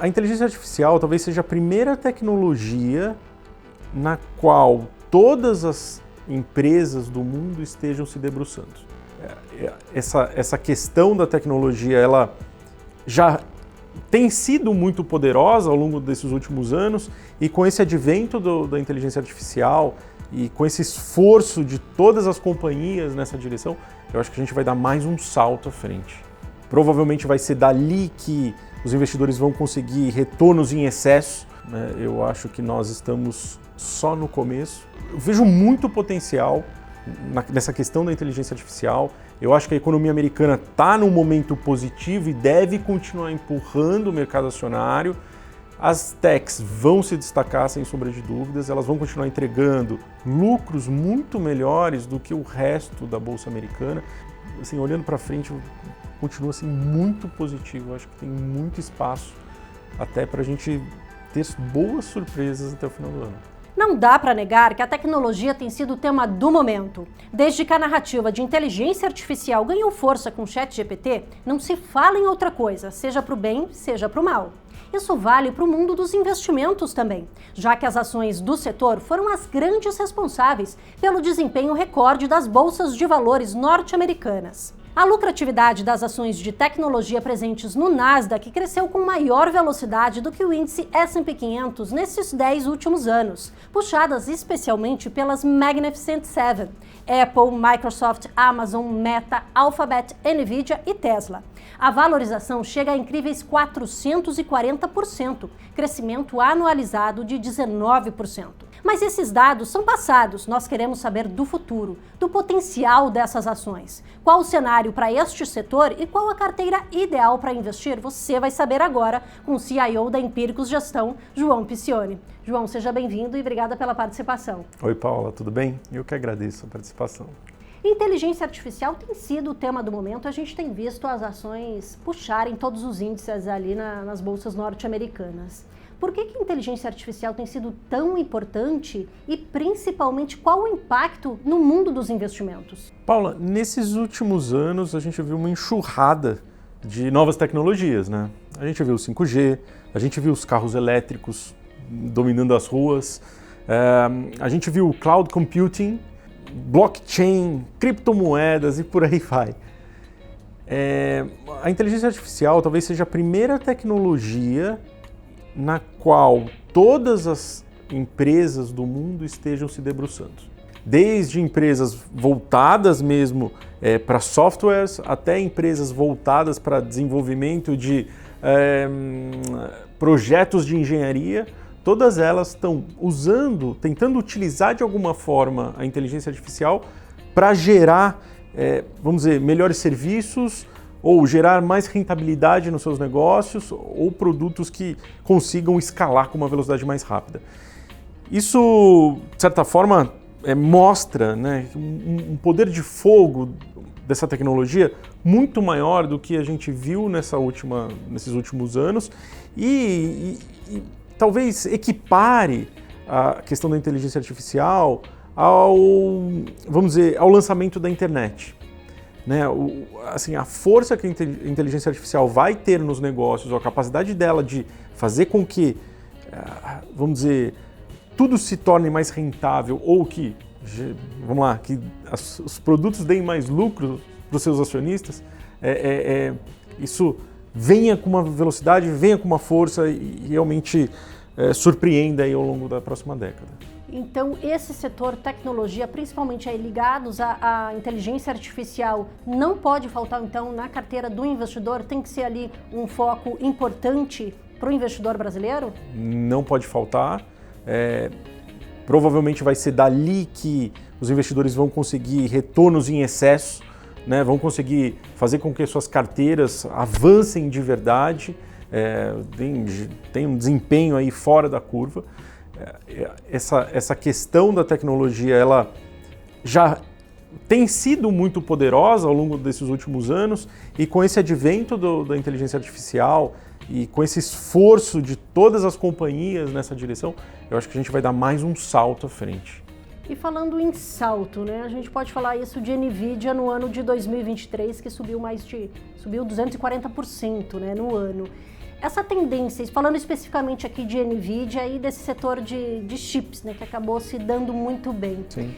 A inteligência artificial talvez seja a primeira tecnologia na qual todas as empresas do mundo estejam se debruçando. Essa questão da tecnologia, ela já tem sido muito poderosa ao longo desses últimos anos, e com esse advento da inteligência artificial e com esse esforço de todas as companhias nessa direção, eu acho que a gente vai dar mais um salto à frente. Provavelmente vai ser dali que os investidores vão conseguir retornos em excesso, né? Eu acho que nós estamos só no começo. Eu vejo muito potencial nessa questão da inteligência artificial. Eu acho que a economia americana está num momento positivo e deve continuar empurrando o mercado acionário. As techs vão se destacar, sem sombra de dúvidas, elas vão continuar entregando lucros muito melhores do que o resto da Bolsa Americana. Assim, olhando para frente, continua assim, muito positivo. Eu acho que tem muito espaço até para a gente ter boas surpresas até o final do ano. Não dá para negar que a tecnologia tem sido o tema do momento. Desde que a narrativa de inteligência artificial ganhou força com o ChatGPT, não se fala em outra coisa, seja para o bem, seja para o mal. Isso vale para o mundo dos investimentos também, já que as ações do setor foram as grandes responsáveis pelo desempenho recorde das bolsas de valores norte-americanas. A lucratividade das ações de tecnologia presentes no Nasdaq cresceu com maior velocidade do que o índice S&P 500 nesses 10 últimos anos, puxadas especialmente pelas Magnificent Seven: Apple, Microsoft, Amazon, Meta, Alphabet, Nvidia e Tesla. A valorização chega a incríveis 440%, crescimento anualizado de 19%. Mas esses dados são passados, nós queremos saber do futuro, do potencial dessas ações. Qual o cenário para este setor e qual a carteira ideal para investir? Você vai saber agora com o CIO da Empíricos Gestão, João Piccioni. João, seja bem-vindo e obrigada pela participação. Oi, Paula, tudo bem? Eu que agradeço a participação. Inteligência artificial tem sido o tema do momento. A gente tem visto as ações puxarem todos os índices ali nas bolsas norte-americanas. Por que a inteligência artificial tem sido tão importante e, principalmente, qual o impacto no mundo dos investimentos? Paula, nesses últimos anos a gente viu uma enxurrada de novas tecnologias, né? A gente viu o 5G, a gente viu os carros elétricos dominando as ruas, a gente viu o cloud computing, blockchain, criptomoedas e por aí vai. A inteligência artificial talvez seja a primeira tecnologia na qual todas as empresas do mundo estejam se debruçando. Desde empresas voltadas mesmo para softwares, até empresas voltadas para desenvolvimento de projetos de engenharia, todas elas estão tentando utilizar de alguma forma a inteligência artificial para gerar, vamos dizer, melhores serviços, ou gerar mais rentabilidade nos seus negócios, ou produtos que consigam escalar com uma velocidade mais rápida. Isso, de certa forma, mostra, né, um poder de fogo dessa tecnologia muito maior do que a gente viu nesses últimos anos e talvez equipare a questão da inteligência artificial vamos dizer, ao lançamento da internet. Né, assim, a força que a inteligência artificial vai ter nos negócios, ou a capacidade dela de fazer com que, vamos dizer, tudo se torne mais rentável, ou que, vamos lá, que os produtos deem mais lucro para os seus acionistas, isso venha com uma velocidade, venha com uma força e realmente surpreenda aí ao longo da próxima década. Então, esse setor tecnologia, principalmente aí ligados à inteligência artificial, não pode faltar, então, na carteira do investidor? Tem que ser ali um foco importante para o investidor brasileiro? Não pode faltar. Provavelmente vai ser dali que os investidores vão conseguir retornos em excesso, né? Vão conseguir fazer com que suas carteiras avancem de verdade, tenham um desempenho aí fora da curva. Essa questão da tecnologia, ela já tem sido muito poderosa ao longo desses últimos anos, e com esse advento da inteligência artificial e com esse esforço de todas as companhias nessa direção, eu acho que a gente vai dar mais um salto à frente. E falando em salto, né, a gente pode falar isso de Nvidia no ano de 2023, que subiu 240%, né, no ano. Essa tendência, falando especificamente aqui de NVIDIA e desse setor de chips, né, que acabou se dando muito bem. Sim.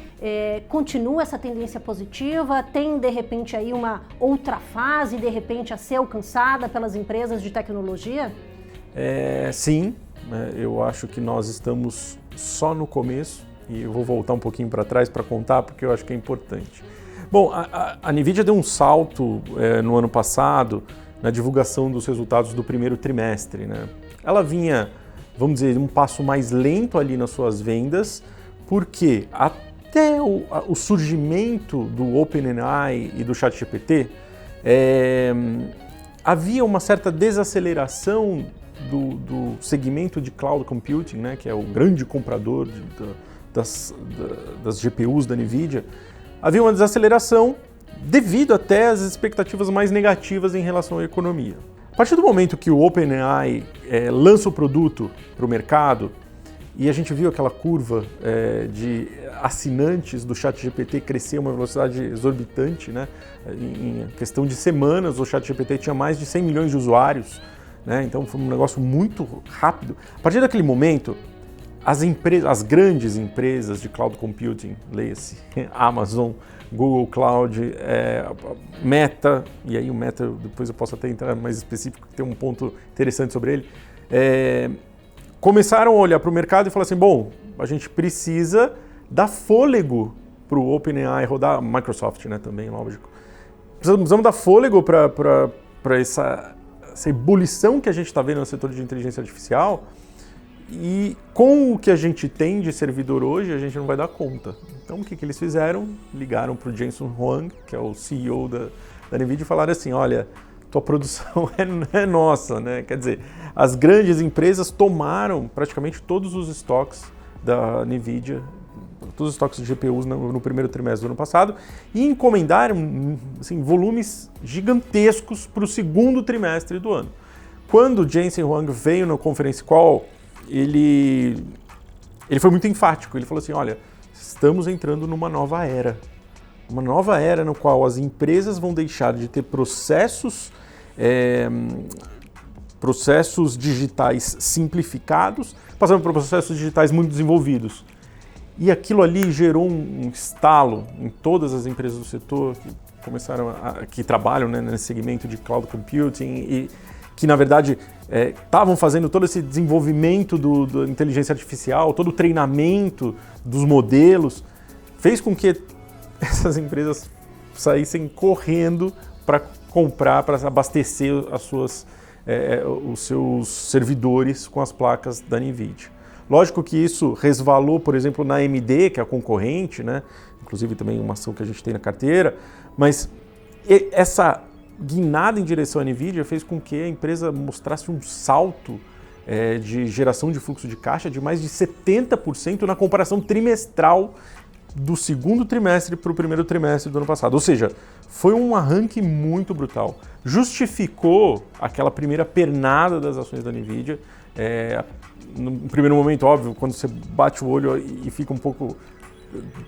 Continua essa tendência positiva? Tem, de repente, aí uma outra fase, de repente, a ser alcançada pelas empresas de tecnologia? Sim, eu acho que nós estamos só no começo e eu vou voltar um pouquinho para trás para contar porque eu acho que é importante. Bom, a NVIDIA deu um salto no ano passado na divulgação dos resultados do primeiro trimestre, né? Ela vinha, vamos dizer, um passo mais lento ali nas suas vendas, porque até o surgimento do OpenAI e do ChatGPT, havia uma certa desaceleração do segmento de cloud computing, né, que é o grande comprador das GPUs da NVIDIA. Havia uma desaceleração devido até às expectativas mais negativas em relação à economia. A partir do momento que o OpenAI lança o produto para o mercado, e a gente viu aquela curva de assinantes do ChatGPT crescer a uma velocidade exorbitante, né? Em questão de semanas, o ChatGPT tinha mais de 100 milhões de usuários, né? Então foi um negócio muito rápido. A partir daquele momento, as grandes empresas de cloud computing, leia-se Amazon, Google Cloud, Meta, e aí o Meta depois eu posso até entrar mais específico, tem um ponto interessante sobre ele, começaram a olhar para o mercado e falar assim, bom, a gente precisa dar fôlego para o OpenAI rodar, Microsoft, né, também, lógico. Precisamos dar fôlego para essa ebulição que a gente está vendo no setor de inteligência artificial. E com o que a gente tem de servidor hoje, a gente não vai dar conta. Então o que eles fizeram? Ligaram para o Jensen Huang, que é o CEO da NVIDIA, e falaram assim, olha, tua produção é nossa, né? Quer dizer, as grandes empresas tomaram praticamente todos os estoques da NVIDIA, todos os estoques de GPUs no primeiro trimestre do ano passado e encomendaram assim, volumes gigantescos para o segundo trimestre do ano. Quando o Jensen Huang veio na conference call, ele foi muito enfático, ele falou assim, olha, estamos entrando numa nova era no qual as empresas vão deixar de ter processos digitais simplificados, passando por processos digitais muito desenvolvidos. E aquilo ali gerou um estalo em todas as empresas do setor que trabalham, né, nesse segmento de cloud computing e que, na verdade, estavam fazendo todo esse desenvolvimento da inteligência artificial, todo o treinamento dos modelos, fez com que essas empresas saíssem correndo para comprar, para abastecer os seus servidores com as placas da NVIDIA. Lógico que isso resvalou, por exemplo, na AMD, que é a concorrente, né? Inclusive também uma ação que a gente tem na carteira, mas essa guinada em direção à NVIDIA fez com que a empresa mostrasse um salto de geração de fluxo de caixa de mais de 70% na comparação trimestral do segundo trimestre para o primeiro trimestre do ano passado. Ou seja, foi um arranque muito brutal. Justificou aquela primeira pernada das ações da NVIDIA. No primeiro momento, óbvio, quando você bate o olho e fica um pouco...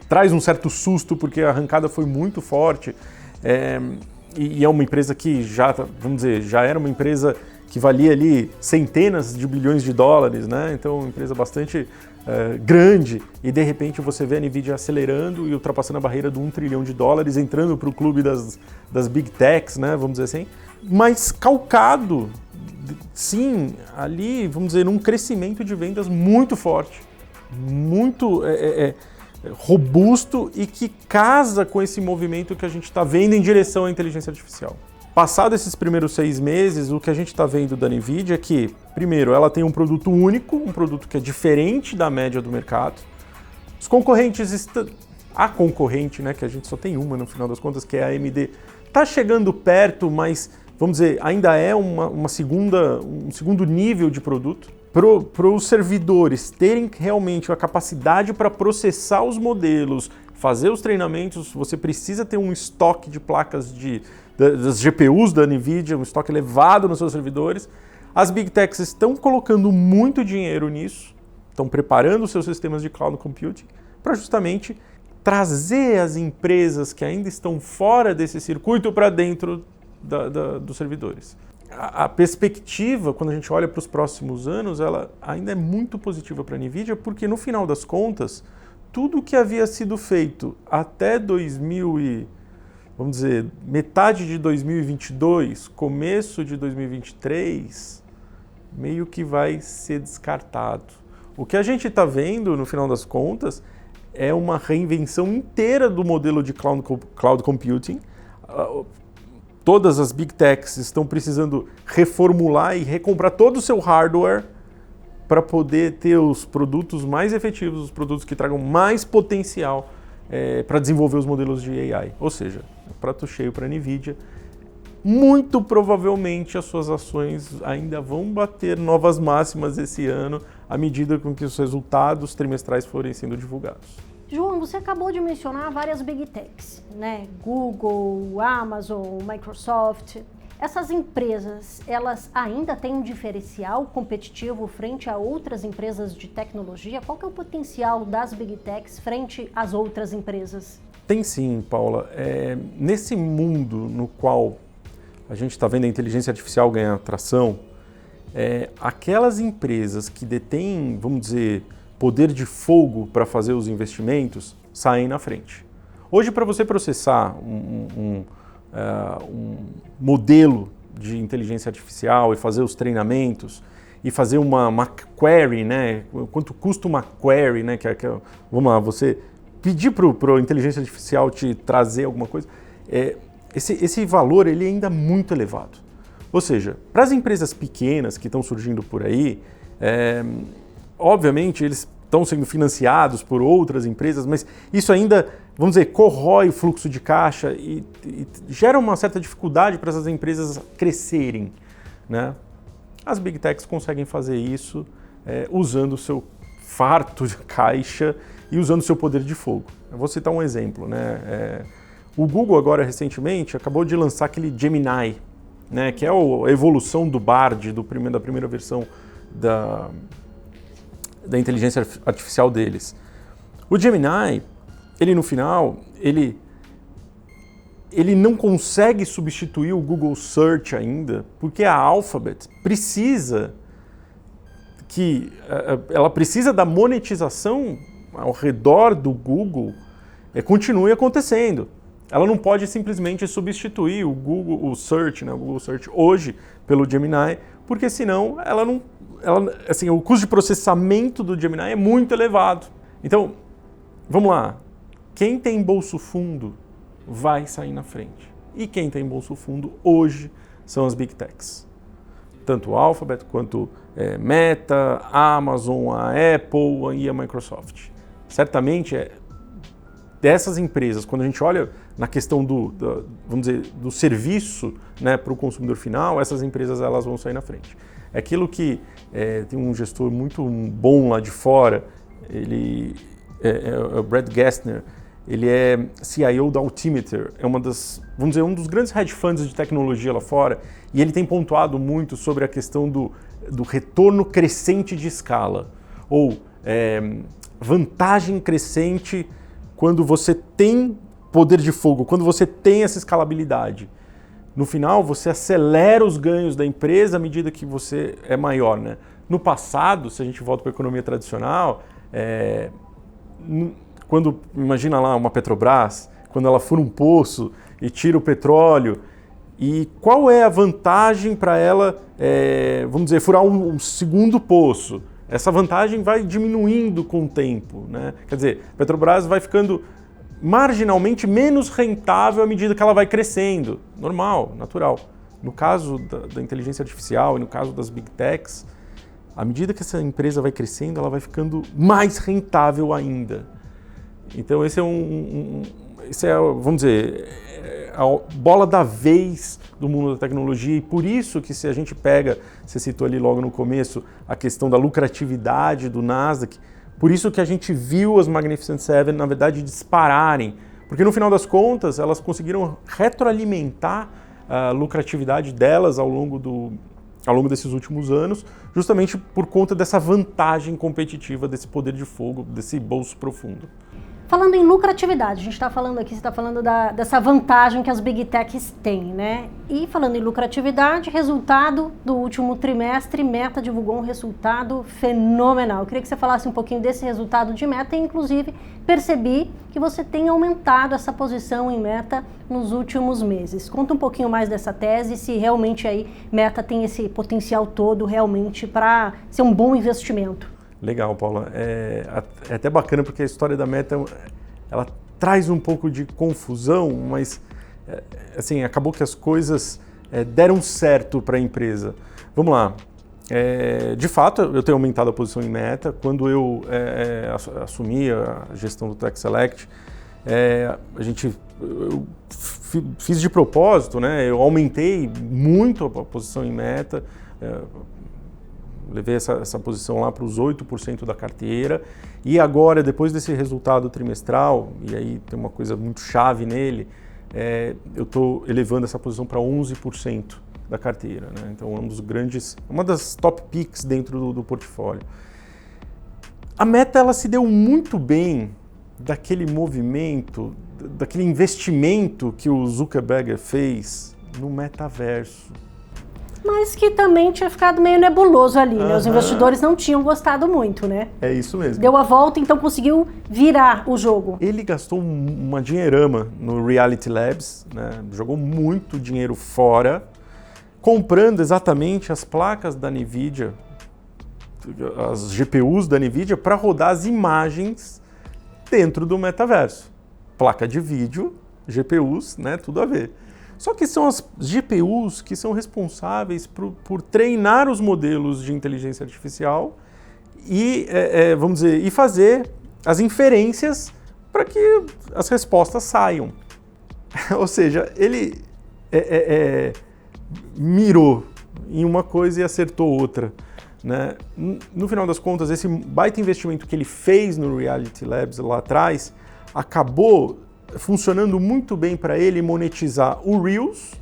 traz um certo susto, porque a arrancada foi muito forte. E é uma empresa que já era uma empresa que valia ali centenas de bilhões de dólares, né? Então, uma empresa bastante grande, e de repente você vê a NVIDIA acelerando e ultrapassando a barreira do $1 trilhão, entrando para o clube das Big Techs, né? Vamos dizer assim, mas calcado, sim, ali, vamos dizer, num crescimento de vendas muito forte, muito robusto e que casa com esse movimento que a gente está vendo em direção à inteligência artificial. Passado esses primeiros 6 meses, o que a gente está vendo da NVIDIA é que, primeiro, ela tem um produto único, um produto que é diferente da média do mercado. Os concorrentes, a concorrente, né, que a gente só tem uma no final das contas, que é a AMD, está chegando perto, mas, vamos dizer, ainda é um segundo nível de produto. Para os servidores terem realmente a capacidade para processar os modelos, fazer os treinamentos, você precisa ter um estoque de placas das GPUs da NVIDIA, um estoque elevado nos seus servidores. As Big Techs estão colocando muito dinheiro nisso, estão preparando os seus sistemas de cloud computing para justamente trazer as empresas que ainda estão fora desse circuito para dentro dos servidores. a perspectiva, quando a gente olha para os próximos anos, ela ainda é muito positiva para a NVIDIA, porque no final das contas, tudo que havia sido feito até vamos dizer, metade de 2022, começo de 2023, meio que vai ser descartado. O que a gente está vendo, no final das contas, é uma reinvenção inteira do modelo de cloud computing. Todas as big techs estão precisando reformular e recomprar todo o seu hardware para poder ter os produtos mais efetivos, os produtos que tragam mais potencial para desenvolver os modelos de AI. Ou seja, prato cheio para a NVIDIA. Muito provavelmente as suas ações ainda vão bater novas máximas esse ano, à medida com que os resultados trimestrais forem sendo divulgados. João, você acabou de mencionar várias big techs, né? Google, Amazon, Microsoft. Essas empresas, elas ainda têm um diferencial competitivo frente a outras empresas de tecnologia? Qual que é o potencial das big techs frente às outras empresas? Tem sim, Paula. Nesse mundo no qual a gente está vendo a inteligência artificial ganhar tração, aquelas empresas que detêm, vamos dizer, poder de fogo para fazer os investimentos, saem na frente. Hoje, para você processar um modelo de inteligência artificial e fazer os treinamentos e fazer uma query, né? Quanto custa uma query, né? Vamos lá, você pedir para a inteligência artificial te trazer alguma coisa, esse valor ele é ainda muito elevado. Ou seja, para as empresas pequenas que estão surgindo por aí, obviamente eles estão sendo financiados por outras empresas, mas isso ainda, vamos dizer, corrói o fluxo de caixa e gera uma certa dificuldade para essas empresas crescerem, né? As Big Techs conseguem fazer isso usando o seu farto de caixa e usando o seu poder de fogo. Eu vou citar um exemplo, né? O Google agora, recentemente, acabou de lançar aquele Gemini, né? Que é a evolução do Bard, da primeira versão da inteligência artificial deles. O Gemini, ele no final, ele não consegue substituir o Google Search ainda, porque a Alphabet ela precisa da monetização ao redor do Google continue acontecendo. Ela não pode simplesmente substituir o Google Search, né, o Google Search hoje pelo Gemini, porque senão assim, o custo de processamento do Gemini é muito elevado. Então, vamos lá. Quem tem bolso fundo vai sair na frente. E quem tem bolso fundo hoje são as Big Techs. Tanto o Alphabet quanto Meta, a Amazon, a Apple e a Microsoft. Certamente, dessas empresas, quando a gente olha na questão vamos dizer, do serviço, né, para o consumidor final, essas empresas elas vão sair na frente. É aquilo que tem um gestor muito bom lá de fora, ele é o Brad Gassner, ele é CIO da Altimeter, vamos dizer, um dos grandes hedge funds de tecnologia lá fora, e ele tem pontuado muito sobre a questão do retorno crescente de escala, ou vantagem crescente quando você tem poder de fogo, quando você tem essa escalabilidade. No final, você acelera os ganhos da empresa à medida que você é maior, né? No passado, se a gente volta para a economia tradicional, imagina lá uma Petrobras, quando ela fura um poço e tira o petróleo, e qual é a vantagem para ela, vamos dizer, furar um segundo poço? Essa vantagem vai diminuindo com o tempo, né? Quer dizer, a Petrobras vai ficando marginalmente menos rentável à medida que ela vai crescendo. Normal, natural. No caso da inteligência artificial e no caso das Big Techs, à medida que essa empresa vai crescendo, ela vai ficando mais rentável ainda. Então esse é, vamos dizer, a bola da vez do mundo da tecnologia, e por isso que se a gente pega, você citou ali logo no começo, a questão da lucratividade do Nasdaq, por isso que a gente viu as Magnificent Seven, na verdade, dispararem, porque no final das contas elas conseguiram retroalimentar a lucratividade delas ao longo desses últimos anos, justamente por conta dessa vantagem competitiva, desse poder de fogo, desse bolso profundo. Falando em lucratividade, a gente está falando aqui, você está falando dessa vantagem que as Big Techs têm, né? E falando em lucratividade, resultado do último trimestre, Meta divulgou um resultado fenomenal. Eu queria que você falasse um pouquinho desse resultado de Meta e, inclusive, percebi que você tem aumentado essa posição em Meta nos últimos meses. Conta um pouquinho mais dessa tese, se realmente aí Meta tem esse potencial todo realmente para ser um bom investimento. Legal, Paula. É até bacana porque a história da Meta, ela traz um pouco de confusão, mas assim, acabou que as coisas deram certo para a empresa. Vamos lá. De fato, eu tenho aumentado a posição em Meta. Quando eu assumi a gestão do Tech Select, eu fiz de propósito, né? Eu aumentei muito a posição em Meta, levei essa posição lá para os 8% da carteira, e agora, depois desse resultado trimestral, e aí tem uma coisa muito chave nele, eu estou elevando essa posição para 11% da carteira, né? Então uma das top picks dentro do portfólio. A Meta, ela se deu muito bem daquele movimento, daquele investimento que o Zuckerberg fez no metaverso. Mas que também tinha ficado meio nebuloso ali, né? Os investidores não tinham gostado muito, né? É isso mesmo. Deu a volta, então conseguiu virar o jogo. Ele gastou uma dinheirama no Reality Labs, né? Jogou muito dinheiro fora, comprando exatamente as placas da NVIDIA, as GPUs da NVIDIA, para rodar as imagens dentro do metaverso. Placa de vídeo, GPUs, né? Tudo a ver. Só que são as GPUs que são responsáveis por treinar os modelos de inteligência artificial e, vamos dizer, e fazer as inferências para que as respostas saiam. Ou seja, ele mirou em uma coisa e acertou outra, né? No final das contas, esse baita investimento que ele fez no Reality Labs lá atrás acabou funcionando muito bem para ele monetizar o Reels,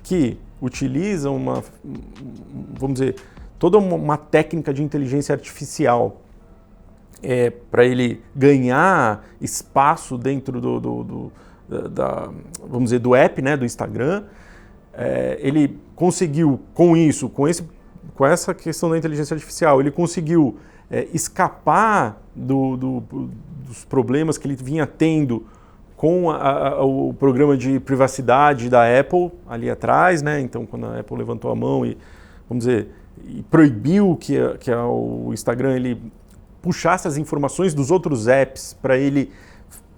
que utiliza vamos dizer, toda uma técnica de inteligência artificial para ele ganhar espaço dentro vamos dizer, do app, né, do Instagram. Ele conseguiu, com essa questão da inteligência artificial, ele conseguiu escapar dos problemas que ele vinha tendo com o programa de privacidade da Apple ali atrás, né? Então, quando a Apple levantou a mão e, vamos dizer, e proibiu que o Instagram ele puxasse as informações dos outros apps para ele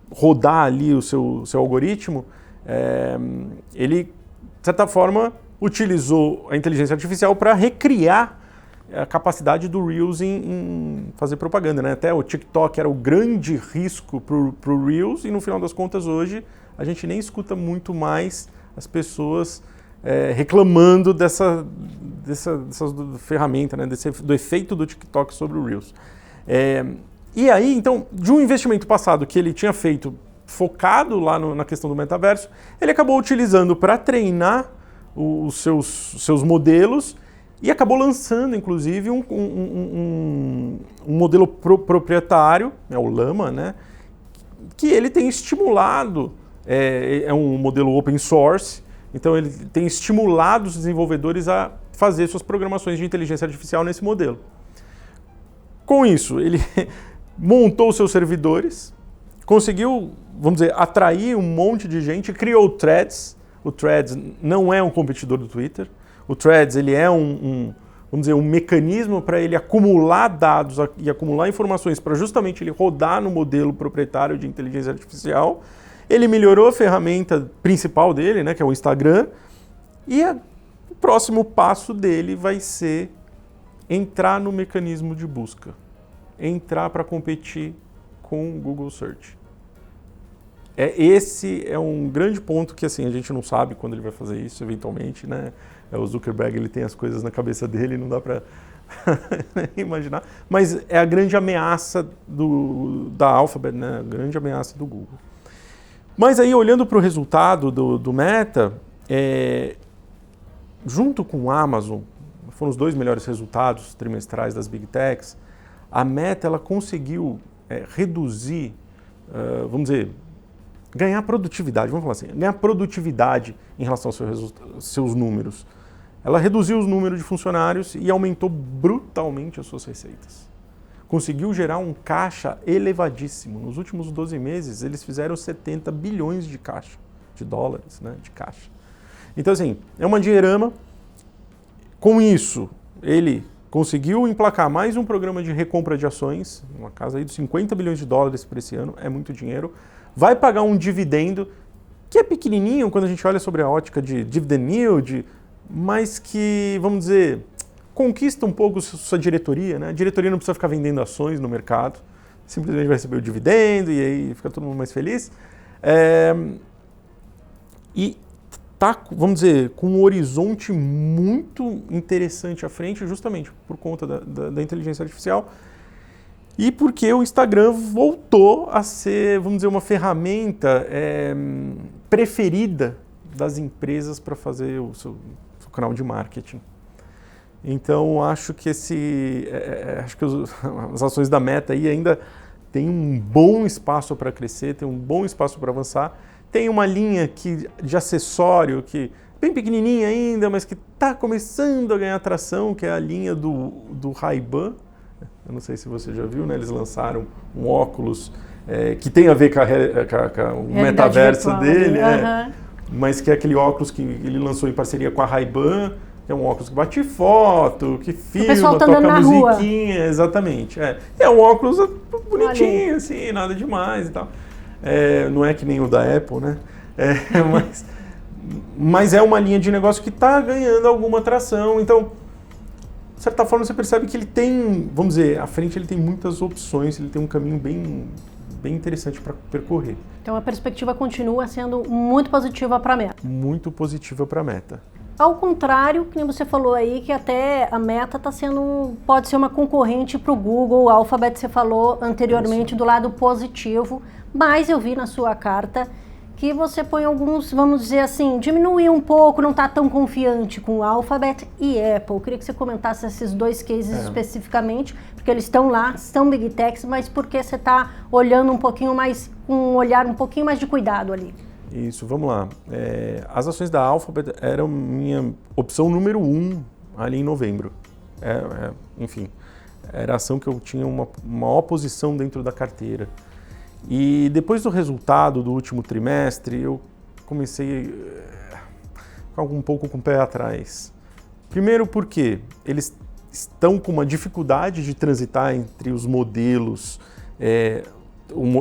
rodar ali o seu algoritmo, ele, de certa forma, utilizou a inteligência artificial para recriar a capacidade do Reels em fazer propaganda, né? Até o TikTok era o grande risco para o Reels e no final das contas hoje a gente nem escuta muito mais as pessoas reclamando dessa ferramenta, né? Do efeito do TikTok sobre o Reels. E aí, então, de um investimento passado que ele tinha feito focado lá na questão do metaverso, ele acabou utilizando para treinar os seus modelos e acabou lançando, inclusive, um modelo proprietário, o Llama, né, que ele tem estimulado, é um modelo open source, então ele tem estimulado os desenvolvedores a fazer suas programações de inteligência artificial nesse modelo. Com isso, ele montou seus servidores, conseguiu, vamos dizer, atrair um monte de gente, criou o Threads. O Threads não é um competidor do Twitter. O Threads ele é vamos dizer, um mecanismo para ele acumular dados e acumular informações para justamente ele rodar no modelo proprietário de inteligência artificial. Ele melhorou a ferramenta principal dele, né, que é o Instagram, e o próximo passo dele vai ser entrar no mecanismo de busca, entrar para competir com o Google Search. Esse é um grande ponto que assim, a gente não sabe quando ele vai fazer isso, eventualmente, né? O Zuckerberg ele tem as coisas na cabeça dele, não dá para imaginar. Mas é a grande ameaça da Alphabet, né? A grande ameaça do Google. Mas aí, olhando para o resultado do Meta, junto com o Amazon, foram os dois melhores resultados trimestrais das Big Techs, a Meta ela conseguiu reduzir vamos dizer, ganhar produtividade, vamos falar assim, ganhar produtividade em relação aos seus números. Ela reduziu os números de funcionários e aumentou brutalmente as suas receitas. Conseguiu gerar um caixa elevadíssimo. Nos últimos 12 meses, eles fizeram 70 bilhões de caixa, de dólares, né, de caixa. Então, assim, é uma dinheirama. Com isso, ele conseguiu emplacar mais um programa de recompra de ações, uma casa aí de 50 bilhões de dólares por esse ano, é muito dinheiro. Vai pagar um dividendo, que é pequenininho quando a gente olha sobre a ótica de dividend yield, mas que, vamos dizer, conquista um pouco sua diretoria, né? A diretoria não precisa ficar vendendo ações no mercado, simplesmente vai receber o dividendo e aí fica todo mundo mais feliz. E tá, vamos dizer, com um horizonte muito interessante à frente, justamente por conta da inteligência artificial e porque o Instagram voltou a ser, vamos dizer, uma ferramenta preferida das empresas para fazer o seu canal de marketing. Então, acho que as ações da Meta aí ainda tem um bom espaço para crescer, tem um bom espaço para avançar. Tem uma linha de acessório que bem pequenininha ainda, mas que está começando a ganhar atração, que é a linha do Ray-Ban. Eu não sei se você já viu, né? Eles lançaram um óculos que tem a ver com o metaverso dele, mas que é aquele óculos que ele lançou em parceria com a Ray-Ban. É um óculos que bate foto, que filma, toca musiquinha, exatamente. É um óculos bonitinho, assim, nada demais e tal. Não é que nem o da Apple, né? Mas é uma linha de negócio que está ganhando alguma atração. Então, de certa forma, você percebe que ele tem, vamos dizer, à frente ele tem muitas opções, ele tem um caminho bem interessante para percorrer. Então, a perspectiva continua sendo muito positiva para a Meta. Muito positiva para a Meta. Ao contrário, que nem você falou aí, que até a Meta pode ser uma concorrente para o Google, o Alphabet você falou anteriormente do lado positivo, mas eu vi na sua carta que você põe alguns, vamos dizer assim, diminuir um pouco, não está tão confiante com o Alphabet e Apple. Eu queria que você comentasse esses dois cases especificamente, porque eles estão lá, são Big Techs, mas porque você está olhando um pouquinho mais, com um olhar um pouquinho mais de cuidado ali. Isso, vamos lá. As ações da Alphabet eram minha opção número 1 ali em novembro. Enfim, era a ação que eu tinha uma maior posição dentro da carteira. E depois do resultado do último trimestre, eu comecei a ficar um pouco com o pé atrás. Primeiro porque eles estão com uma dificuldade de transitar entre os modelos,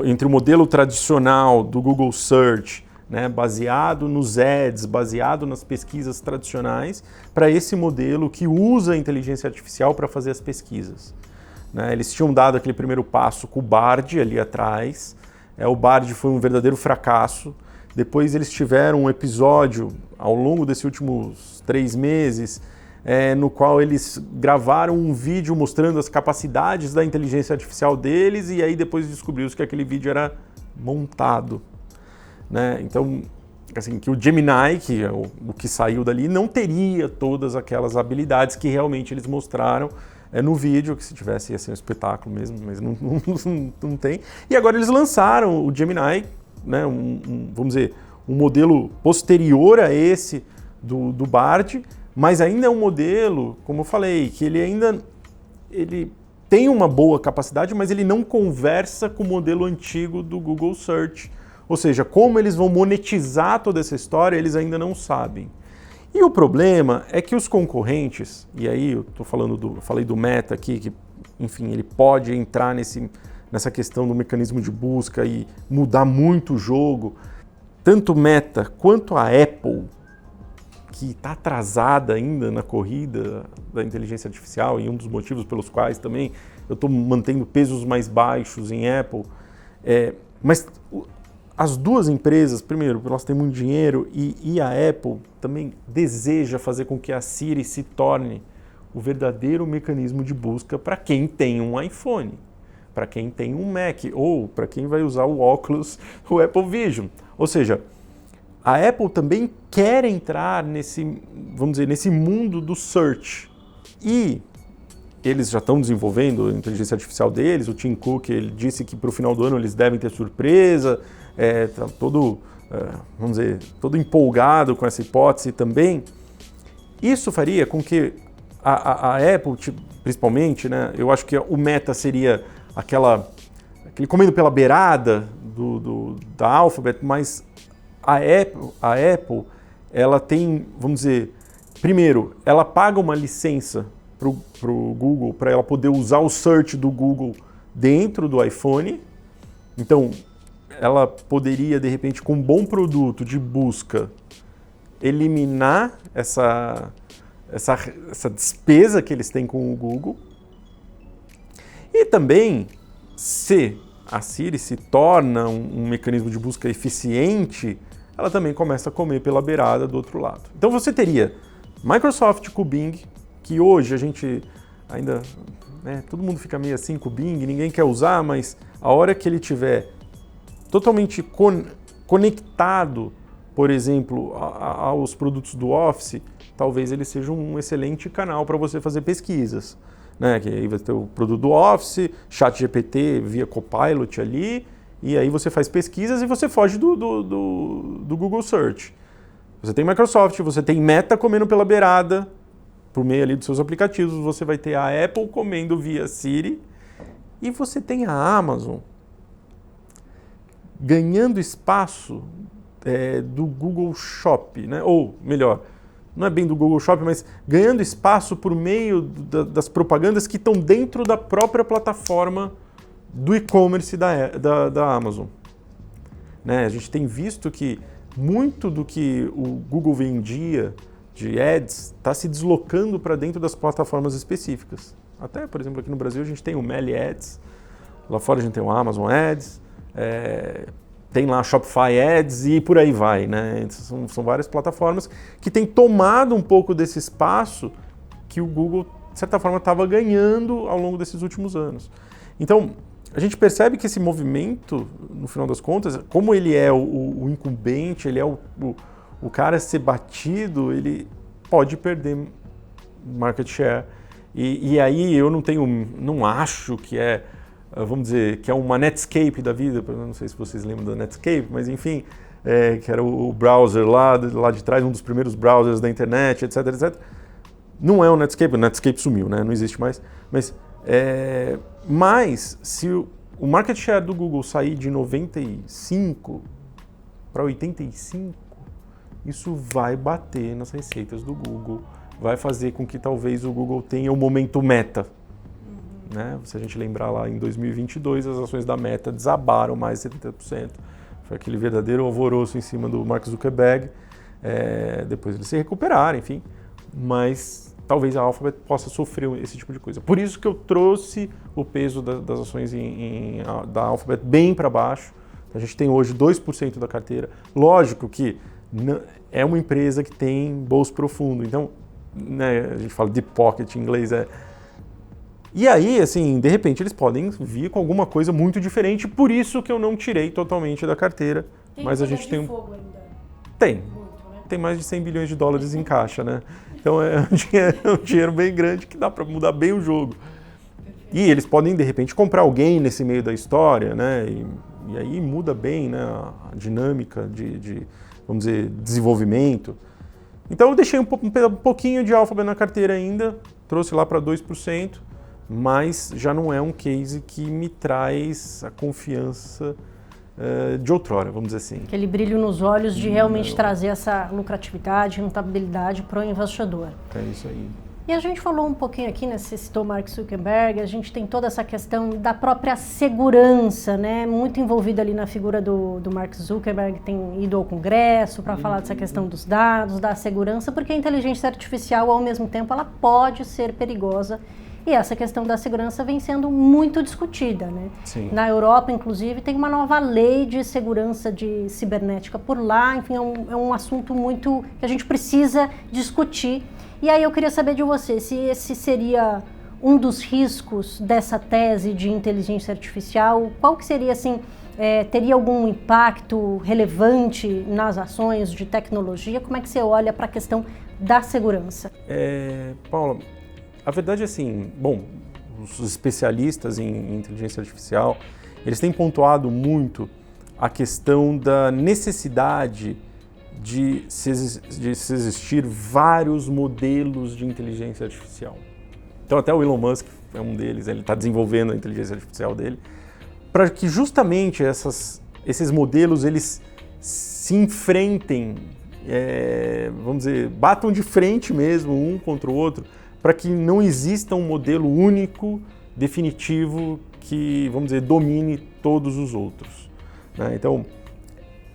entre o modelo tradicional do Google Search, né, baseado nos ads, baseado nas pesquisas tradicionais, para esse modelo que usa a inteligência artificial para fazer as pesquisas. Né, eles tinham dado aquele primeiro passo com o Bard ali atrás, o Bard foi um verdadeiro fracasso. Depois eles tiveram um episódio ao longo desses últimos 3 meses, no qual eles gravaram um vídeo mostrando as capacidades da inteligência artificial deles e aí depois descobriu-se que aquele vídeo era montado. Né? Então, assim, que o Gemini, que é o que saiu dali, não teria todas aquelas habilidades que realmente eles mostraram no vídeo, que se tivesse ia ser um espetáculo mesmo, mas não tem. E agora eles lançaram o Gemini, né, vamos dizer, um modelo posterior a esse do Bard, mas ainda é um modelo, como eu falei, que ele tem uma boa capacidade, mas ele não conversa com o modelo antigo do Google Search. Ou seja, como eles vão monetizar toda essa história, eles ainda não sabem. E o problema é que os concorrentes, e aí eu falei do Meta aqui, que enfim, ele pode entrar nessa questão do mecanismo de busca e mudar muito o jogo. Tanto Meta quanto a Apple, que está atrasada ainda na corrida da inteligência artificial, e um dos motivos pelos quais também eu estou mantendo pesos mais baixos em Apple, mas as duas empresas, primeiro, elas têm muito dinheiro e a Apple também deseja fazer com que a Siri se torne o verdadeiro mecanismo de busca para quem tem um iPhone, para quem tem um Mac ou para quem vai usar o óculos, o Apple Vision. Ou seja, a Apple também quer entrar nesse mundo do search. E eles já estão desenvolvendo a inteligência artificial deles. O Tim Cook, ele disse que para o final do ano eles devem ter surpresa. Tá todo, vamos dizer, todo empolgado com essa hipótese também. Isso faria com que a Apple, principalmente, né, eu acho que o meta seria aquele comendo pela beirada da Alphabet, mas a Apple, ela tem, vamos dizer, primeiro, ela paga uma licença para o Google, para ela poder usar o search do Google dentro do iPhone. Então, ela poderia, de repente, com um bom produto de busca, eliminar essa despesa que eles têm com o Google. E também, se a Siri se torna um mecanismo de busca eficiente, ela também começa a comer pela beirada do outro lado. Então você teria Microsoft com o Bing, que hoje a gente ainda, né, todo mundo fica meio assim com o Bing, ninguém quer usar, mas a hora que ele tiver totalmente conectado, por exemplo, aos produtos do Office, talvez ele seja um excelente canal para você fazer pesquisas, né? Que aí vai ter o produto do Office, ChatGPT via Copilot ali, e aí você faz pesquisas e você foge do Google Search. Você tem Microsoft, você tem Meta comendo pela beirada, por meio ali dos seus aplicativos, você vai ter a Apple comendo via Siri, e você tem a Amazon ganhando espaço do Google Shop, né? Ou melhor, não é bem do Google Shop, mas ganhando espaço por meio das propagandas que estão dentro da própria plataforma do e-commerce da Amazon. Né? A gente tem visto que muito do que o Google vendia de ads está se deslocando para dentro das plataformas específicas. Até, por exemplo, aqui no Brasil a gente tem o Meli Ads, lá fora a gente tem o Amazon Ads, tem lá Shopify Ads e por aí vai, né? São várias plataformas que têm tomado um pouco desse espaço que o Google, de certa forma, estava ganhando ao longo desses últimos anos. Então, a gente percebe que esse movimento, no final das contas, como ele é o incumbente, ele é o cara a ser batido, ele pode perder market share. E aí eu não acho que vamos dizer, que é uma Netscape da vida, não sei se vocês lembram da Netscape, mas enfim, que era o browser lá de trás, um dos primeiros browsers da internet, etc, etc. Não é o Netscape sumiu, né? Não existe mais, mas se o market share do Google sair de 95 para 85, isso vai bater nas receitas do Google, vai fazer com que talvez o Google tenha o momento Meta. Né? Se a gente lembrar lá em 2022, as ações da Meta desabaram mais de 70%. Foi aquele verdadeiro alvoroço em cima do Mark Zuckerberg. Depois eles se recuperaram, enfim. Mas talvez a Alphabet possa sofrer esse tipo de coisa. Por isso que eu trouxe o peso das ações da Alphabet bem para baixo. A gente tem hoje 2% da carteira. Lógico que é uma empresa que tem bolso profundo. Então, né, a gente fala deep pocket em inglês, E aí, assim, de repente eles podem vir com alguma coisa muito diferente, por isso que eu não tirei totalmente da carteira. Mas a gente tem fogo ainda. Tem. Muito, né? Tem mais de 100 bilhões de dólares em caixa, né? Então é um dinheiro bem grande que dá para mudar bem o jogo. E eles podem, de repente, comprar alguém nesse meio da história, né? E aí muda bem, né, a dinâmica de, vamos dizer, desenvolvimento. Então eu deixei um pouquinho de Alphabet na carteira ainda, trouxe lá para 2%. Mas já não é um case que me traz a confiança de outrora, vamos dizer assim. Aquele brilho nos olhos de realmente trazer essa lucratividade, rentabilidade para o investidor. É isso aí. E a gente falou um pouquinho aqui, né, você citou Mark Zuckerberg, a gente tem toda essa questão da própria segurança, né, muito envolvida ali na figura do Mark Zuckerberg, tem ido ao Congresso para falar dessa questão dos dados, da segurança, porque a inteligência artificial, ao mesmo tempo, ela pode ser perigosa. E essa questão da segurança vem sendo muito discutida, né? Sim. Na Europa, inclusive, tem uma nova lei de segurança de cibernética por lá. Enfim, é um assunto muito que a gente precisa discutir. E aí eu queria saber de você, se esse seria um dos riscos dessa tese de inteligência artificial, qual que seria, assim, teria algum impacto relevante nas ações de tecnologia? Como é que você olha para a questão da segurança? Paula, A verdade é assim, bom, os especialistas em inteligência artificial, eles têm pontuado muito a questão da necessidade de se existir vários modelos de inteligência artificial. Então até o Elon Musk é um deles, ele está desenvolvendo a inteligência artificial dele, para que justamente esses modelos eles se enfrentem, vamos dizer, batam de frente mesmo um contra o outro, para que não exista um modelo único, definitivo, que, vamos dizer, domine todos os outros, né? Então,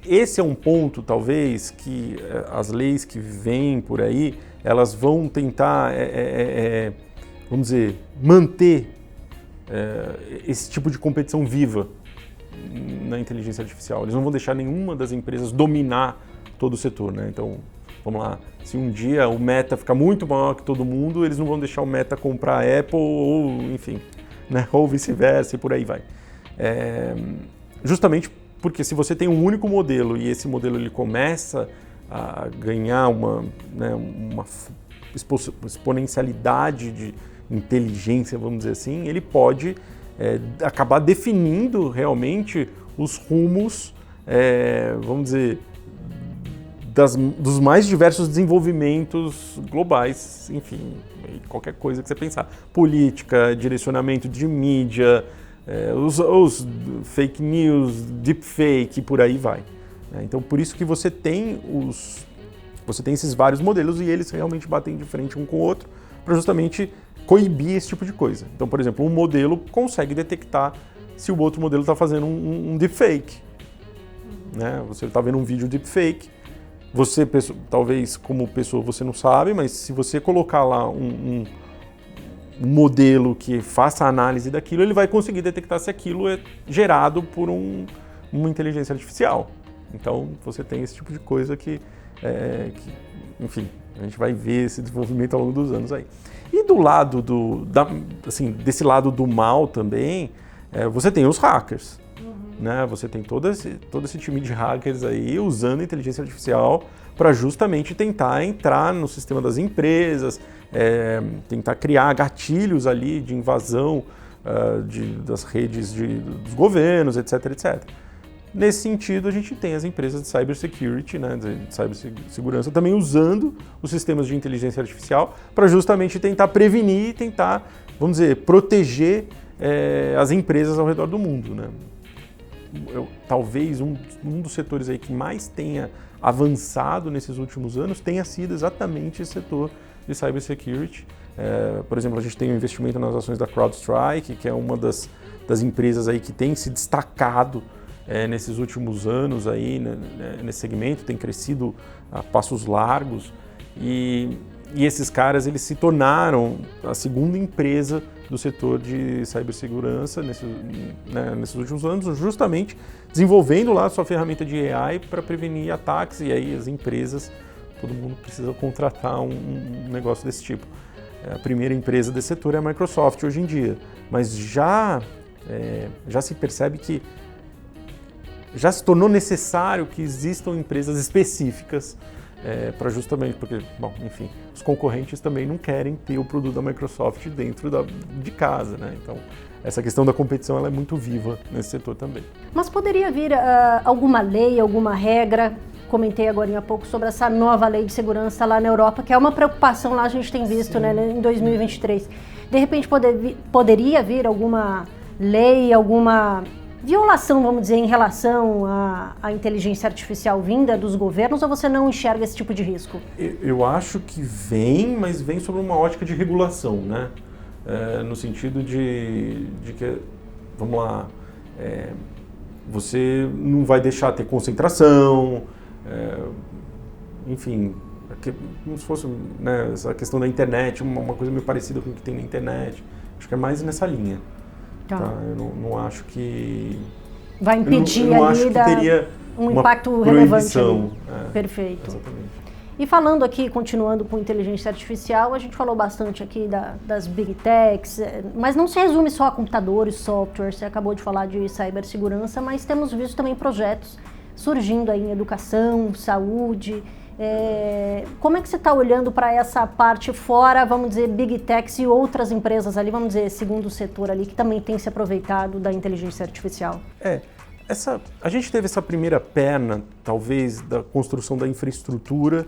esse é um ponto, talvez, que as leis que vêm por aí, elas vão tentar, vamos dizer, manter esse tipo de competição viva na inteligência artificial. Eles não vão deixar nenhuma das empresas dominar todo o setor, né? Então, vamos lá, se um dia o Meta ficar muito maior que todo mundo, eles não vão deixar o Meta comprar a Apple ou, enfim, né? Ou vice-versa e por aí vai. Justamente porque se você tem um único modelo e esse modelo ele começa a ganhar uma exponencialidade de inteligência, vamos dizer assim, ele pode acabar definindo realmente os rumos, vamos dizer, dos mais diversos desenvolvimentos globais, enfim, qualquer coisa que você pensar. Política, direcionamento de mídia, os fake news, deepfake, por aí vai. Então, por isso que você tem esses vários modelos e eles realmente batem de frente um com o outro para justamente coibir esse tipo de coisa. Então, por exemplo, um modelo consegue detectar se o outro modelo está fazendo um deepfake. Né? Você está vendo um vídeo deepfake, você, talvez como pessoa, você não sabe, mas se você colocar lá um modelo que faça a análise daquilo, ele vai conseguir detectar se aquilo é gerado por uma inteligência artificial. Então, você tem esse tipo de coisa que, enfim, a gente vai ver esse desenvolvimento ao longo dos anos aí. E do lado desse lado do mal também, você tem os hackers. Né? Você tem todo esse time de hackers aí usando inteligência artificial para justamente tentar entrar no sistema das empresas, tentar criar gatilhos ali de invasão das redes dos governos, etc, etc. Nesse sentido, a gente tem as empresas de cybersecurity, né, de cibersegurança, também usando os sistemas de inteligência artificial para justamente tentar prevenir e tentar, vamos dizer, proteger as empresas ao redor do mundo, né? Talvez um dos setores aí que mais tenha avançado nesses últimos anos tenha sido exatamente esse setor de cybersecurity. Por exemplo, a gente tem um investimento nas ações da CrowdStrike, que é uma das empresas aí que tem se destacado nesses últimos anos aí, né, nesse segmento, tem crescido a passos largos e esses caras eles se tornaram a segunda empresa do setor de cibersegurança nesses últimos anos, justamente desenvolvendo lá a sua ferramenta de AI para prevenir ataques, e aí as empresas, todo mundo precisa contratar um negócio desse tipo. A primeira empresa desse setor é a Microsoft hoje em dia, mas já se percebe que já se tornou necessário que existam empresas específicas para justamente, porque, bom, enfim, os concorrentes também não querem ter o produto da Microsoft dentro de casa, né? Então, essa questão da competição ela é muito viva nesse setor também. Mas poderia vir alguma lei, alguma regra? Comentei agora há pouco sobre essa nova lei de segurança lá na Europa, que é uma preocupação lá, a gente tem visto, né, em 2023. De repente poderia vir alguma lei, alguma violação, vamos dizer, em relação à inteligência artificial vinda dos governos, ou você não enxerga esse tipo de risco? Eu acho que vem, mas vem sobre uma ótica de regulação, né? No sentido de que, vamos lá, você não vai deixar ter concentração, enfim, como se fosse, né, essa questão da internet, uma coisa meio parecida com o que tem na internet. Acho que é mais nessa linha. Tá. Eu não acho que vai impedir eu acho que teria um impacto relevante. Perfeito. Exatamente. E falando aqui, continuando com inteligência artificial, a gente falou bastante aqui das Big Techs, mas não se resume só a computadores, software, você acabou de falar de cibersegurança, mas temos visto também projetos surgindo aí em educação, saúde. Como é que você está olhando para essa parte fora, vamos dizer, Big Techs e outras empresas ali, vamos dizer, segundo setor ali, que também tem se aproveitado da inteligência artificial? A gente teve essa primeira perna, talvez, da construção da infraestrutura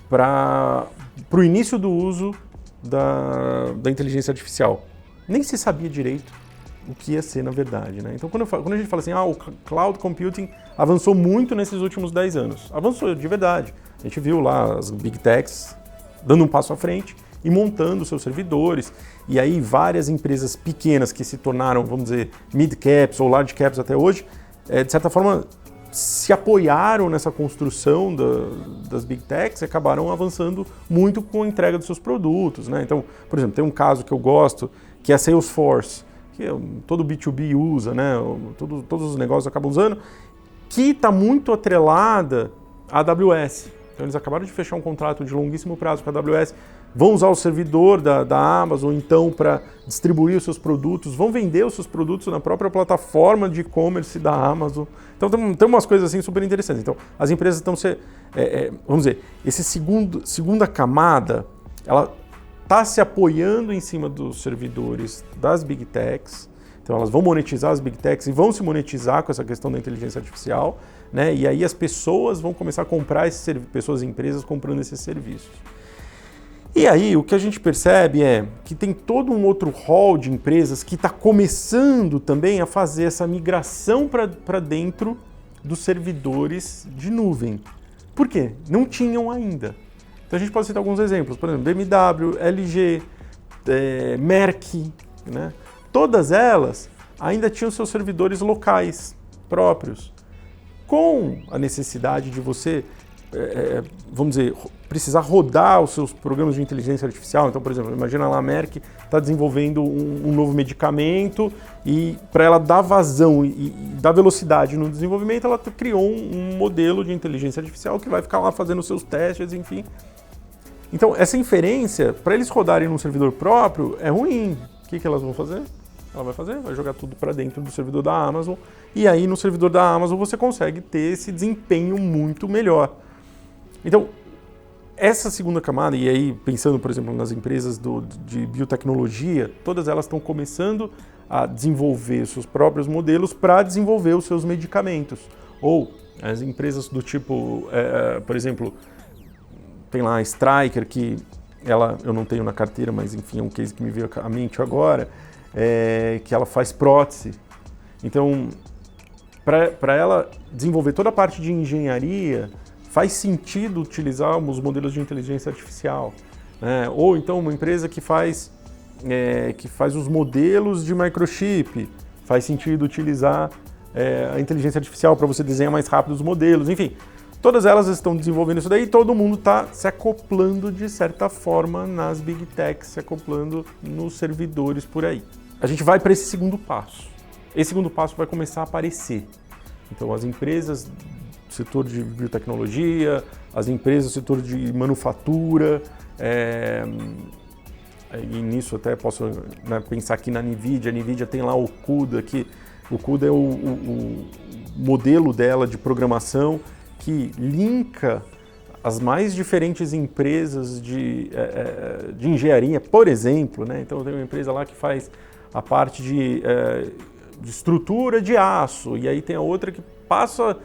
para o início do uso da inteligência artificial. Nem se sabia direito o que ia ser, na verdade, né? Então, quando a gente fala assim, o cloud computing avançou muito nesses últimos 10 anos. Avançou, de verdade. A gente viu lá as Big Techs dando um passo à frente e montando seus servidores. E aí várias empresas pequenas que se tornaram, vamos dizer, mid-caps ou large-caps até hoje, de certa forma, se apoiaram nessa construção das Big Techs e acabaram avançando muito com a entrega dos seus produtos, né? Então, por exemplo, tem um caso que eu gosto, que é a Salesforce, que todo B2B usa, né? Todos os negócios acabam usando, que está muito atrelada à AWS. Então eles acabaram de fechar um contrato de longuíssimo prazo com a AWS, vão usar o servidor da Amazon então para distribuir os seus produtos, vão vender os seus produtos na própria plataforma de e-commerce da Amazon. Então tem umas coisas assim super interessantes. Então as empresas estão vamos dizer, essa segunda camada, ela está se apoiando em cima dos servidores das Big Techs. Então elas vão monetizar as Big Techs e vão se monetizar com essa questão da inteligência artificial, né? E aí as pessoas vão começar a comprar esses serviços, pessoas e empresas comprando esses serviços. E aí o que a gente percebe é que tem todo um outro hall de empresas que está começando também a fazer essa migração para dentro dos servidores de nuvem. Por quê? Não tinham ainda. Então a gente pode citar alguns exemplos, por exemplo, BMW, LG, Merck, né? Todas elas ainda tinham seus servidores locais próprios, com a necessidade de você, vamos dizer, precisar rodar os seus programas de inteligência artificial. Então, por exemplo, imagina lá a Merck está desenvolvendo um novo medicamento e para ela dar vazão e dar velocidade no desenvolvimento, ela criou um modelo de inteligência artificial que vai ficar lá fazendo os seus testes, enfim. Então, essa inferência, para eles rodarem num servidor próprio, é ruim. O que elas vão fazer? Ela vai jogar tudo para dentro do servidor da Amazon, e aí no servidor da Amazon você consegue ter esse desempenho muito melhor. Então, essa segunda camada, e aí pensando, por exemplo, nas empresas de biotecnologia, todas elas estão começando a desenvolver seus próprios modelos para desenvolver os seus medicamentos. Ou as empresas do tipo, por exemplo, tem lá a Stryker, que eu não tenho na carteira, mas enfim, é um case que me veio à mente agora, que ela faz prótese. Então, para ela desenvolver toda a parte de engenharia, faz sentido utilizar os modelos de inteligência artificial, né? Ou então uma empresa que faz os modelos de microchip, faz sentido utilizar a inteligência artificial para você desenhar mais rápido os modelos, enfim. Todas elas estão desenvolvendo isso daí e todo mundo está se acoplando de certa forma nas Big Techs, se acoplando nos servidores por aí. A gente vai para esse segundo passo. Esse segundo passo vai começar a aparecer. Então as empresas do setor de biotecnologia, as empresas do setor de manufatura, e nisso até posso pensar aqui na NVIDIA. A NVIDIA tem lá o CUDA, que o CUDA é o modelo dela de programação que linka as mais diferentes empresas de engenharia, por exemplo, né? Então tem uma empresa lá que faz a parte de estrutura de aço, e aí tem a outra que passa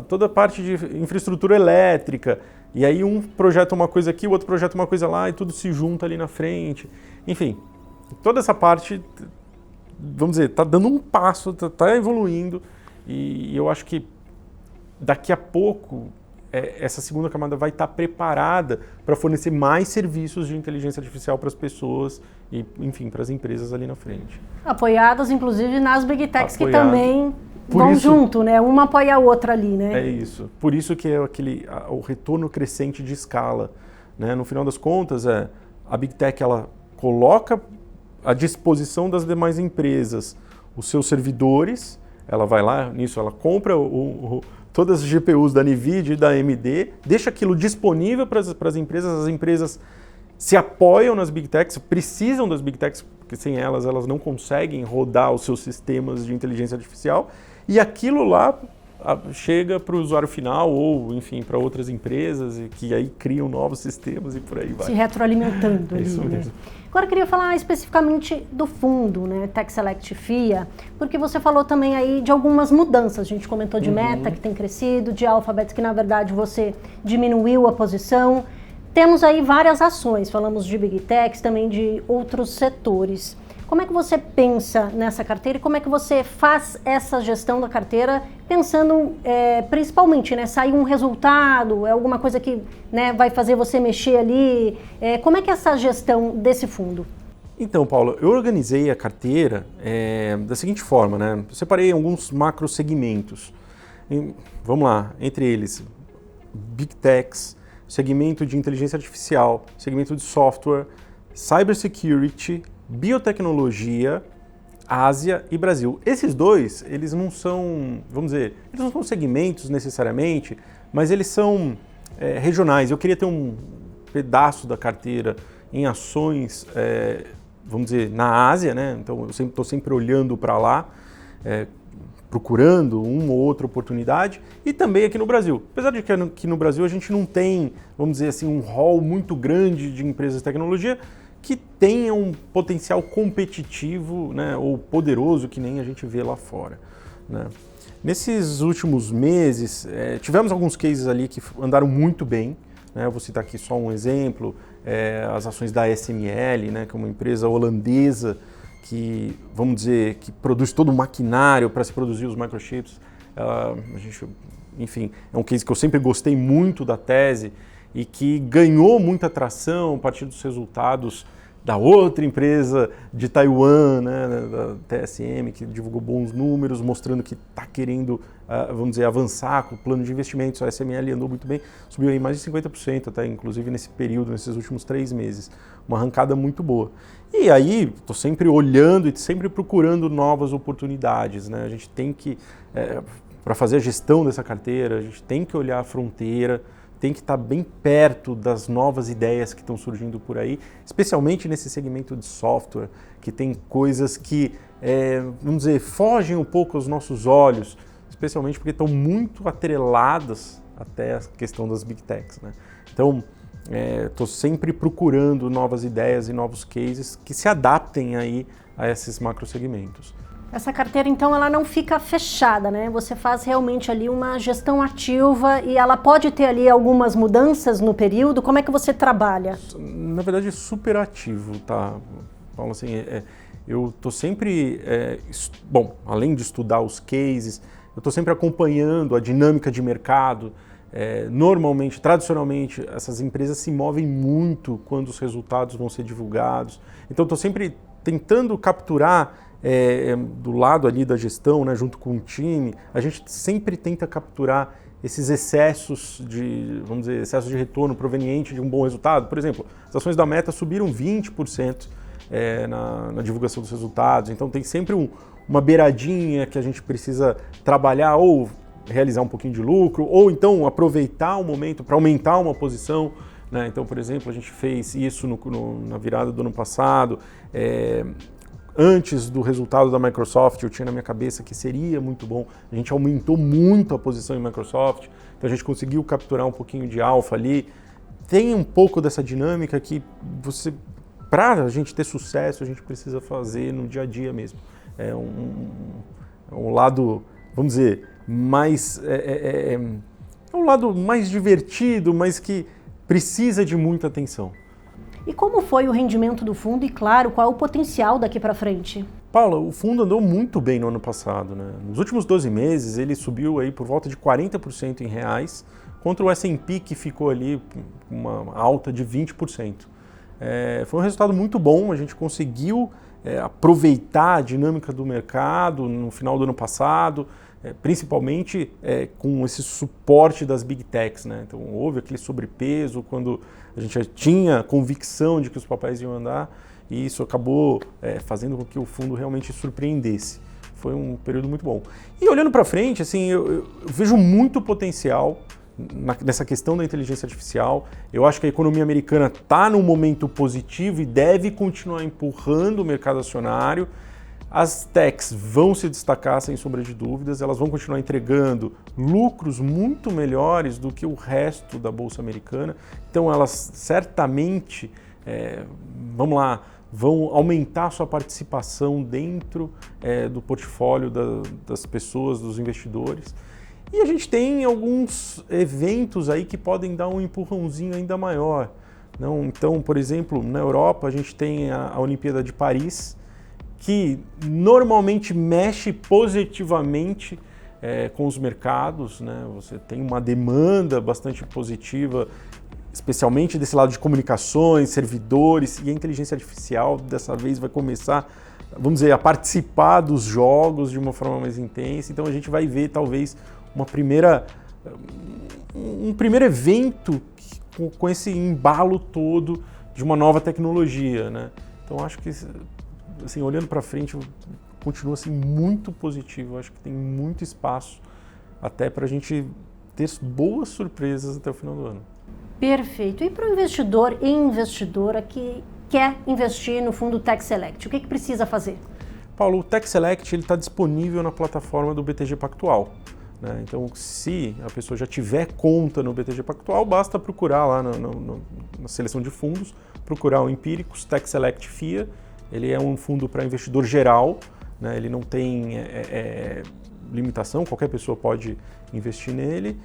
toda a parte de infraestrutura elétrica, e aí um projeta uma coisa aqui, o outro projeta uma coisa lá, e tudo se junta ali na frente. Enfim, toda essa parte, vamos dizer, está dando um passo, está evoluindo, e eu acho que daqui a pouco essa segunda camada vai estar preparada para fornecer mais serviços de inteligência artificial para as pessoas e, enfim, para as empresas ali na frente. Apoiadas, inclusive, nas Big Techs, que também vão junto, né? Uma apoia a outra ali, né? É isso. Por isso que é o retorno crescente de escala, né? No final das contas, a Big Tech ela coloca à disposição das demais empresas os seus servidores, ela vai lá, nisso ela compra todas as GPUs da NVIDIA e da AMD, deixa aquilo disponível para as empresas se apoiam nas Big Techs, precisam das Big Techs, porque sem elas não conseguem rodar os seus sistemas de inteligência artificial, e aquilo lá chega para o usuário final ou, enfim, para outras empresas e que aí criam novos sistemas e por aí vai. Se retroalimentando. É isso mesmo. Agora eu queria falar especificamente do fundo, né, Tax Select FIA, porque você falou também aí de algumas mudanças. A gente comentou de Meta, que tem crescido, de Alphabet, que na verdade você diminuiu a posição. Temos aí várias ações, falamos de Big Techs, também de outros setores. Como é que você pensa nessa carteira e como é que você faz essa gestão da carteira pensando principalmente, né, sair um resultado, é alguma coisa que, né, vai fazer você mexer ali? Como é que é essa gestão desse fundo? Então, Paulo, eu organizei a carteira da seguinte forma, né? Eu separei alguns macro segmentos. Vamos lá, entre eles, Big Techs, segmento de inteligência artificial, segmento de software, cybersecurity, biotecnologia, Ásia e Brasil. Esses dois, eles não são, vamos dizer, eles não são segmentos necessariamente, mas eles são regionais. Eu queria ter um pedaço da carteira em ações, vamos dizer, na Ásia, né? Então eu estou sempre olhando para lá, procurando uma ou outra oportunidade, e também aqui no Brasil. Apesar de que aqui no Brasil a gente não tem, vamos dizer assim, um hall muito grande de empresas de tecnologia que tenham um potencial competitivo, né, ou poderoso que nem a gente vê lá fora, né. Nesses últimos meses, tivemos alguns cases ali que andaram muito bem, né. Eu vou citar aqui só um exemplo, as ações da SML, né, que é uma empresa holandesa que, vamos dizer, que produz todo o maquinário para se produzir os microchips. Enfim, é um case que eu sempre gostei muito da tese e que ganhou muita atração a partir dos resultados da outra empresa de Taiwan, né, da TSM, que divulgou bons números, mostrando que está querendo, vamos dizer, avançar com o plano de investimentos. A SML andou muito bem, subiu aí mais de 50%, até, inclusive nesse período, nesses últimos 3 meses. Uma arrancada muito boa. E aí, estou sempre olhando e sempre procurando novas oportunidades, né? A gente tem que, para fazer a gestão dessa carteira, a gente tem que olhar a fronteira, tem que estar bem perto das novas ideias que estão surgindo por aí, especialmente nesse segmento de software, que tem coisas que, vamos dizer, fogem um pouco aos nossos olhos, especialmente porque estão muito atreladas até a questão das Big Techs, né? Então, estou sempre procurando novas ideias e novos cases que se adaptem aí a esses macro segmentos. Essa carteira, então, ela não fica fechada, né? Você faz realmente ali uma gestão ativa e ela pode ter ali algumas mudanças no período. Como é que você trabalha? Na verdade, é super ativo, tá, Paulo? Assim, eu estou sempre, bom, além de estudar os cases, eu estou sempre acompanhando a dinâmica de mercado. Normalmente, tradicionalmente, essas empresas se movem muito quando os resultados vão ser divulgados. Então, estou sempre tentando capturar do lado ali da gestão, né, junto com o time, a gente sempre tenta capturar esses excessos de, vamos dizer, excessos de retorno proveniente de um bom resultado. Por exemplo, as ações da Meta subiram 20% na divulgação dos resultados, então tem sempre uma beiradinha que a gente precisa trabalhar ou realizar um pouquinho de lucro, ou então aproveitar o momento para aumentar uma posição, né? Então, por exemplo, a gente fez isso na virada do ano passado. Antes do resultado da Microsoft, eu tinha na minha cabeça que seria muito bom. A gente aumentou muito a posição em Microsoft, então a gente conseguiu capturar um pouquinho de alfa ali. Tem um pouco dessa dinâmica que para a gente ter sucesso, a gente precisa fazer no dia a dia mesmo. É um lado, vamos dizer, mais um lado mais divertido, mas que precisa de muita atenção. E como foi o rendimento do fundo e, claro, qual é o potencial daqui para frente? Paula, o fundo andou muito bem no ano passado, né? Nos últimos 12 meses ele subiu aí por volta de 40% em reais, contra o S&P que ficou ali com uma alta de 20%. Foi um resultado muito bom, a gente conseguiu aproveitar a dinâmica do mercado no final do ano passado, principalmente com esse suporte das Big Techs, né? Então houve aquele sobrepeso quando a gente já tinha convicção de que os papéis iam andar e isso acabou fazendo com que o fundo realmente surpreendesse. Foi um período muito bom. E olhando para frente, assim, eu vejo muito potencial nessa questão da inteligência artificial. Eu acho que a economia americana está num momento positivo e deve continuar empurrando o mercado acionário. As techs vão se destacar, sem sombra de dúvidas, elas vão continuar entregando lucros muito melhores do que o resto da Bolsa Americana. Então elas certamente, vão aumentar a sua participação dentro do portfólio das pessoas, dos investidores. E a gente tem alguns eventos aí que podem dar um empurrãozinho ainda maior. Então, por exemplo, na Europa a gente tem a Olimpíada de Paris, que normalmente mexe positivamente com os mercados, né? Você tem uma demanda bastante positiva, especialmente desse lado de comunicações, servidores, e a inteligência artificial dessa vez vai começar, vamos dizer, a participar dos jogos de uma forma mais intensa. Então a gente vai ver talvez um primeiro evento com esse embalo todo de uma nova tecnologia, né? Então acho que, assim, olhando para frente, continua assim, muito positivo. Acho que tem muito espaço até para a gente ter boas surpresas até o final do ano. Perfeito. E para o investidor e investidora que quer investir no fundo Tech Select, o que precisa fazer? Paulo, o Tech Select está disponível na plataforma do BTG Pactual, né? Então, se a pessoa já tiver conta no BTG Pactual, basta procurar lá na seleção de fundos, procurar o Empíricos Tech Select FIA. Ele é um fundo para investidor geral, né? Ele não tem limitação, qualquer pessoa pode investir nele.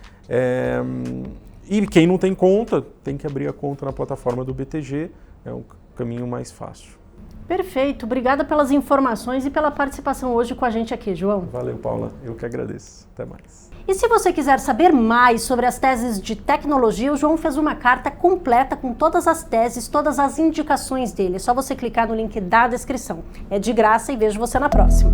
E quem não tem conta, tem que abrir a conta na plataforma do BTG, é um caminho mais fácil. Perfeito, obrigada pelas informações e pela participação hoje com a gente aqui, João. Valeu, Paula, eu que agradeço. Até mais. E se você quiser saber mais sobre as teses de tecnologia, o João fez uma carta completa com todas as teses, todas as indicações dele. É só você clicar no link da descrição. É de graça e vejo você na próxima.